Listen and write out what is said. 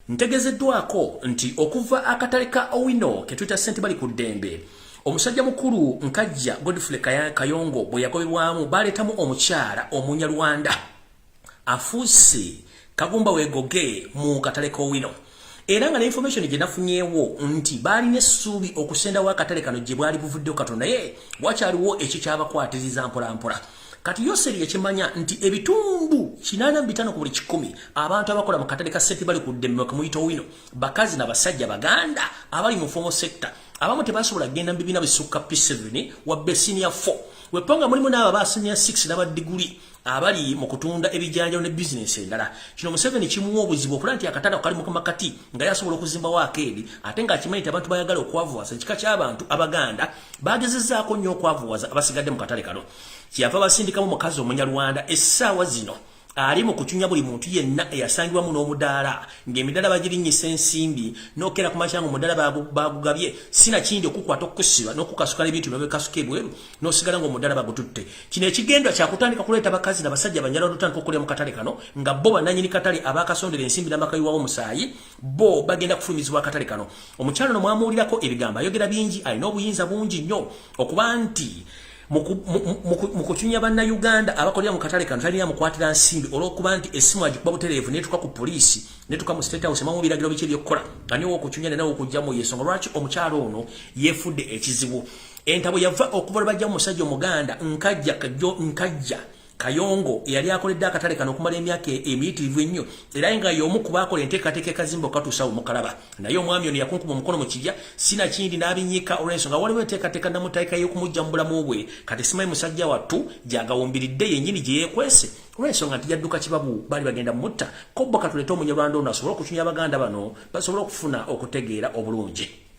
ntegezeddwako nti okuva akatale ka Owino ke tuyita Ssentebali ku ddembe omusajja mukulu Nkajja Godfrey Kayongo bwe yakobebwamu baleetamu omukyala Omunyarwanda afuuse Kagumba Wegoge mu katale ka Owino. Era nga information gye nafunyeewo nti baali n'essuubi okusendawo akatale kano gye bwali buvuddeyo katono naye wakyaliwo ekyo kyabakwatiriza mpolampola. Kati Yoseri yakimanya nti ebitundu 85 ku buli 100 abantu abakola mu katale ka Ssentebali ku ddembe kumuyita Owino bakazi na basajja baganda abali mu formal sector abamu tebasobola kugenda mu bibiina bisukka P7 wabbe senior 4 weponga mulimu n'abo aba senior 6 n'abadiguli abali mu kutunda ebijanjalo ne business endala. Kino Museveni kimuwa obuzibu okulaba nti akatale kali mu kamakati nga yasobola okuzimbawo akeedi ate ng'akimanyi nti abantu bayagala okwavuwaza ekika ky'abantu abaganda bagezezzaako nnyo okwavuwaza abasigadde mu katale kano. Kyava basindikamu mukazi Omunyarwanda essaawa zino ali mu kucunya buli muntu yenna eyasangibwamu n'omudaala ng'emidaala bagirinnyisa ensimbi n'okera ku makyanga omudaala bagugabye sina kindi okukwata okukusiba n'okukasukala ebintu n'obekasuka ebweru n'osigala ng'omudaala bagututte. Kino ekigendwa kyakutandika kuleeta bakazi n'abasajja banyala olutandika okulya mu katale kano nga bo bannannyini katale abaakasondera ensimbi n'amakayiwawo omusaayi bo bagenda kufulumizibwa akatale kano. Omukyala ono mwamuwulirako ebigambo ayogera bingi alina obuyinza bungi nnyo okuba nti mukuchunya banna Uganda abakolera mu katale kano talina mukwatira nsimbi olwokuba nti essimu agikuba butereevu netuka ku poliisi netuka mu State House mamu biragiro biki ebyokukola nga niwo okuchunya nawo okujjamu yensonga lwaki omukyalo ono yefudde ekizibu. Entabo yava okuva bajja mu musajja Omuganda Nkajja Kayongo yali akoledde akatale kano okumala emyaka emiyitirivu ennyo era nga y'omu ku baakola enteekateeka ekazimba okatuusa omukalaba naye omwami ono yakunkuma omukono mu kijja sina kindi n'abinnyika olw'ensonga waliwo enteekateeka namutaika y'okumujja mu bulamu bwe kati simanyi musajja wattu gy'agawumbiridde yennyini gye yeekwese olw'ensonga nti yadduka kibabu baali bagenda mutta ko bo katulete Omunyarwanda ono asobole okuchunya abaganda bano basobole okufuna okutegeera obulungi.